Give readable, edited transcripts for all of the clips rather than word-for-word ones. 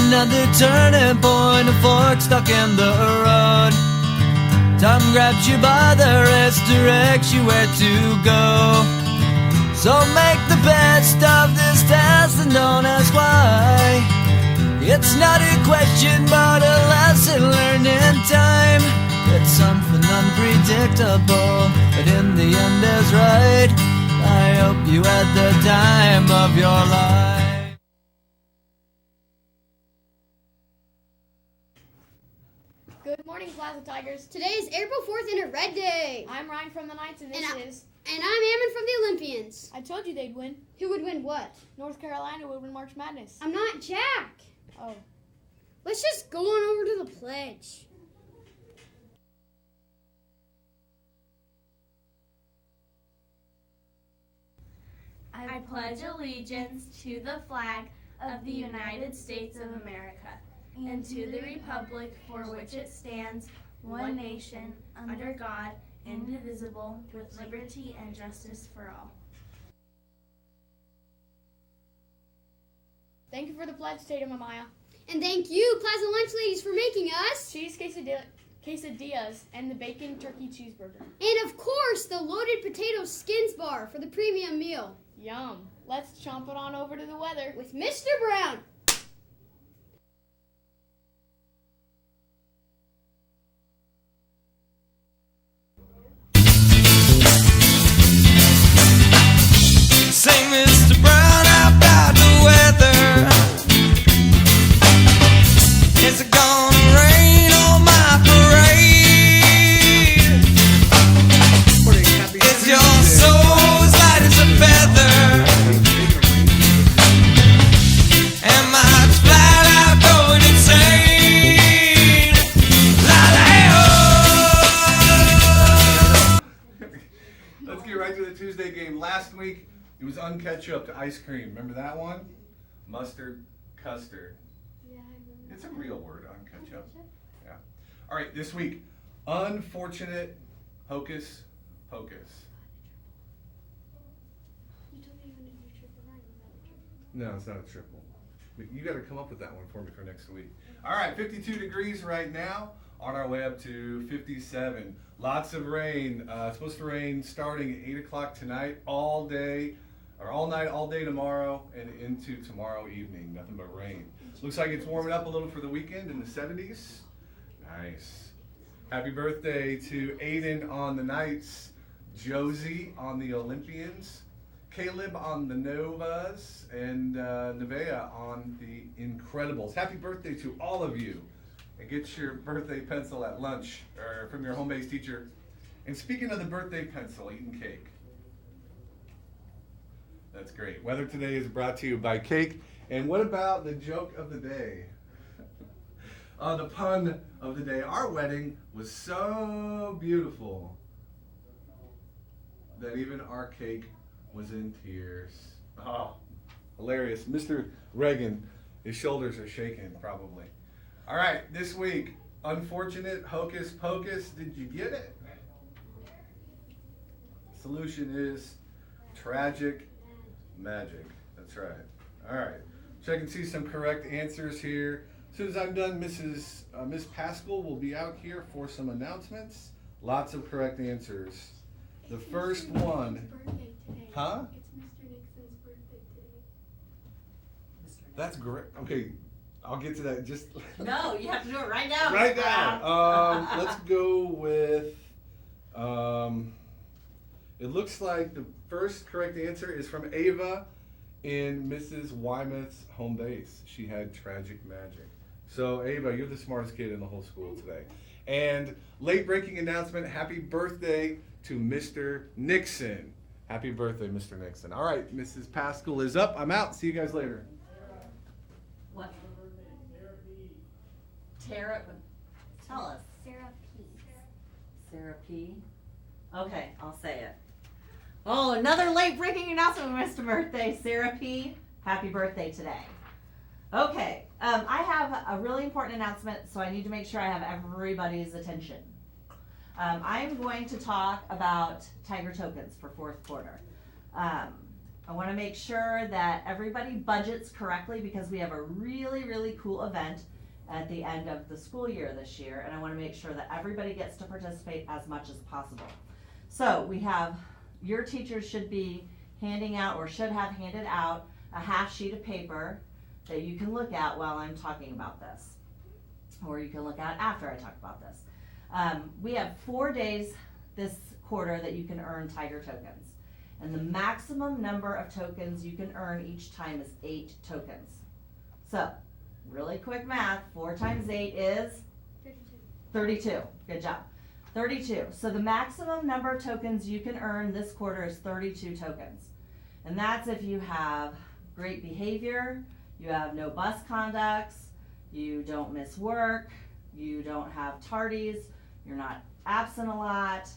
another turning point, a fork stuck in the road. Time grabs you by the wrist, directs you where to go. So make the best of this test and don't ask why. It's not a question but a lesson learned in time. It's something unpredictable, but in the end is right. I hope you had the time of your life. Good morning, Plaza Tigers. Today is April 4th and a red day. I'm Ryan from the Knights, and this is... And I'm Ammon from the Olympians. I told you they'd win. Who would win what? North Carolina would win March Madness. I'm not Jack. Oh. Let's just go on over to the pledge. I pledge allegiance to the flag of the United States of America and to the republic for which it stands, one nation, under God, indivisible, with liberty and justice for all. Thank you for the pledge, Tatum and Maya. And thank you, Plaza Lunch Ladies, for making us Cheese quesadillas and the bacon turkey cheeseburger. And of course, the loaded potato skins bar for the premium meal. Yum. Let's chomp it on over to the weather with Mr. Brown. Say, Mr. Brown, how about the weather? Is it gonna rain on my parade? Is your soul as light as a feather? Am I flat out going insane? La-la-oh! Let's get right to the Tuesday game. Last week, it was unketchup to ice cream. Remember that one? Mustard, custard. Yeah, I remember. It's a real word, unketchup. Yeah. All right, this week, unfortunate hocus pocus. You told me you wanted to do triple rhyme without a triple. No, it's not a triple. You got to come up with that one for me for next week. All right, 52 degrees right now. On our way up to 57. Lots of rain. It's supposed to rain starting at 8 o'clock tonight, all day, or all night, all day tomorrow, and into tomorrow evening. Nothing but rain. Looks like it's warming up a little for the weekend in the 70s. Nice. Happy birthday to Aiden on the Knights, Josie on the Olympians, Caleb on the Novas, and Nevea on the Incredibles. Happy birthday to all of you. And get your birthday pencil at lunch or from your home-based teacher. And speaking of the birthday pencil, eating cake. That's great. Weather today is brought to you by cake. And what about the joke of the day? The pun of the day. Our wedding was so beautiful that even our cake was in tears. Oh, hilarious. Mr. Reagan, his shoulders are shaking probably. All right, this week, unfortunate hocus pocus. Did you get it? Solution is tragic magic. That's right. All right, check and see some correct answers here. As soon as I'm done, Miss Pascal will be out here for some announcements. Lots of correct answers. The first one. Huh? It's Mr. Nixon's birthday today. That's great. Okay. I'll get to that just No, you have to do it right now. right Mr. Brown. now. Let's go with it looks like the first correct answer is from Ava in Mrs. Wymath's home base. She had tragic magic. So Ava, you're the smartest kid in the whole school today. And late breaking announcement, happy birthday to Mr. Nixon. Happy birthday, Mr. Nixon. All right, Mrs. Pascal is up. I'm out. See you guys later. What? Tara, tell us. Sarah P. Sarah P. Okay, I'll say it. Oh, another late breaking announcement, Mr. Birthday. Sarah P. Happy birthday today. Okay, I have a really important announcement, so I need to make sure I have everybody's attention. I'm going to talk about Tiger tokens for fourth quarter. I want to make sure that everybody budgets correctly because we have a really, really cool event at the end of the school year this year, and I want to make sure that everybody gets to participate as much as possible. So we have, your teachers should be handing out or should have handed out a half sheet of paper that you can look at while I'm talking about this, or you can look at after I talk about this. We have 4 days this quarter that you can earn Tiger tokens. And the maximum number of tokens you can earn each time is 8 tokens. So, really quick math, 4 times 8 is? 32. Good job. 32. So the maximum number of tokens you can earn this quarter is 32 tokens. And that's if you have great behavior, you have no bus conducts, you don't miss work, you don't have tardies, you're not absent a lot.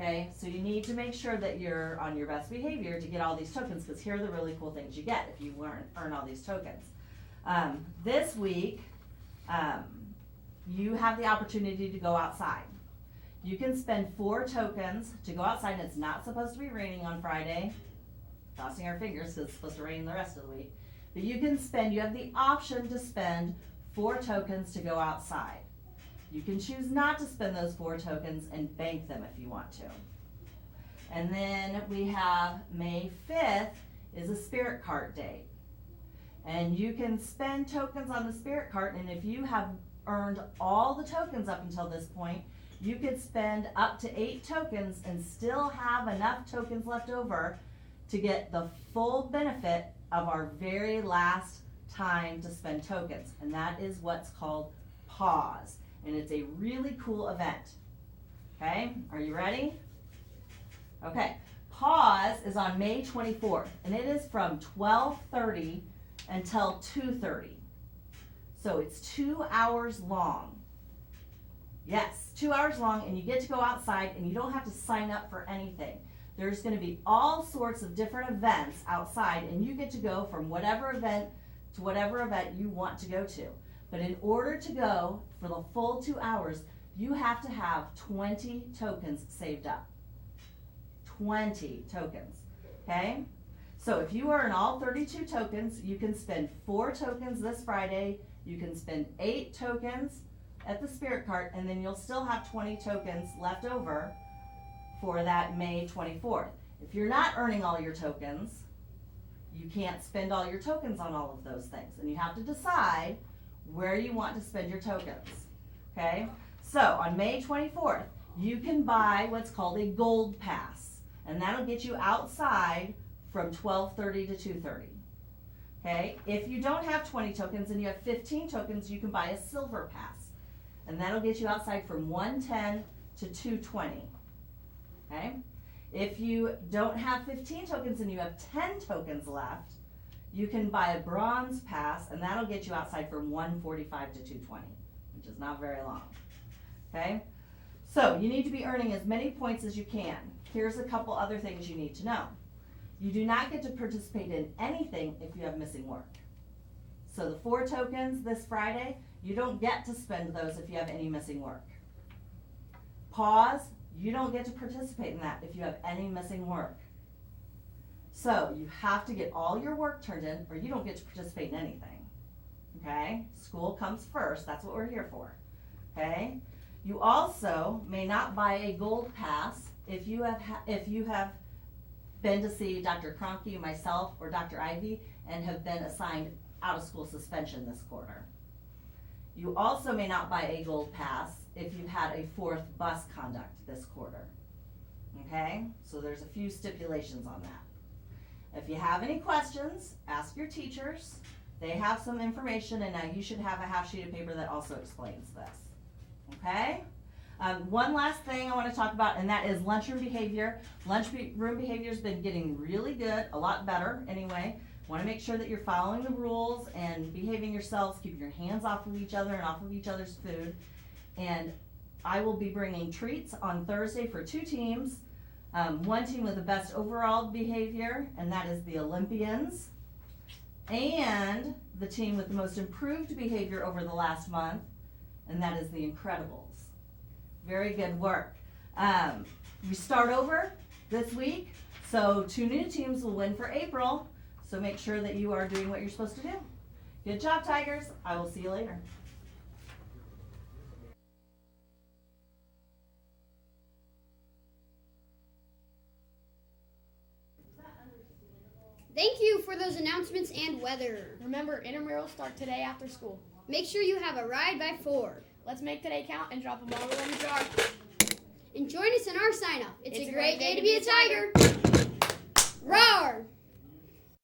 Okay, so you need to make sure that you're on your best behavior to get all these tokens, because here are the really cool things you get if you earn all these tokens. This week, you have the opportunity to go outside. You can spend 4 tokens to go outside, and it's not supposed to be raining on Friday. Crossing our fingers because it's supposed to rain the rest of the week. But you have the option to spend 4 tokens to go outside. You can choose not to spend those 4 tokens and bank them if you want to. And then we have May 5th is a spirit cart day. And you can spend tokens on the spirit cart, and if you have earned all the tokens up until this point, you could spend up to 8 tokens and still have enough tokens left over to get the full benefit of our very last time to spend tokens. And that is what's called Pause. And it's a really cool event. Okay, are you ready? Okay, Pause is on May 24th, and it is from 12:30 until 2:30. So it's 2 hours long. Yes, 2 hours long, and you get to go outside, and you don't have to sign up for anything. There's going to be all sorts of different events outside, and you get to go from whatever event to whatever event you want to go to. But in order to go for the full 2 hours, you have to have 20 tokens saved up. 20 tokens, okay? So if you earn all 32 tokens, you can spend 4 tokens this Friday, you can spend 8 tokens at the spirit cart, and then you'll still have 20 tokens left over for that May 24th. If you're not earning all your tokens, you can't spend all your tokens on all of those things, and you have to decide where you want to spend your tokens, okay? So on May 24th, you can buy what's called a gold pass, and that'll get you outside from 12:30 to 2:30, okay? If you don't have 20 tokens and you have 15 tokens, you can buy a silver pass, and that'll get you outside from 1:10 to 2:20, okay? If you don't have 15 tokens and you have 10 tokens left, you can buy a bronze pass, and that'll get you outside from 1:45 to 2:20, which is not very long, okay? So you need to be earning as many points as you can. Here's a couple other things you need to know. You do not get to participate in anything if you have missing work. So the 4 tokens this Friday, you don't get to spend those if you have any missing work. Pause, you don't get to participate in that if you have any missing work. So you have to get all your work turned in, or you don't get to participate in anything, okay? School comes first, that's what we're here for, okay? You also may not buy a gold pass if you have been to see Dr. Cronky, myself, or Dr. Ivy, and have been assigned out-of-school suspension this quarter. You also may not buy a gold pass if you've had a 4th bus conduct this quarter, okay? So there's a few stipulations on that. If you have any questions, ask your teachers. They have some information, and now you should have a half sheet of paper that also explains this, okay? One last thing I want to talk about, and that is lunchroom behavior. Lunchroom behavior has been getting really good, a lot better anyway. Want to make sure that you're following the rules and behaving yourselves, keeping your hands off of each other and off of each other's food. And I will be bringing treats on Thursday for 2 teams. One team with the best overall behavior, and that is the Olympians, and the team with the most improved behavior over the last month, and that is the Incredibles. Very good work. We start over this week, So 2 new teams will win for April. So make sure that you are doing what you're supposed to do. Good job, Tigers. I will see you later. Thank you for those announcements and weather. Remember, intramurals start today after school. Make sure you have a ride by 4. Let's make today count and drop them all in the jar. And join us in our sign-up. It's a great day to be a Tiger. Roar!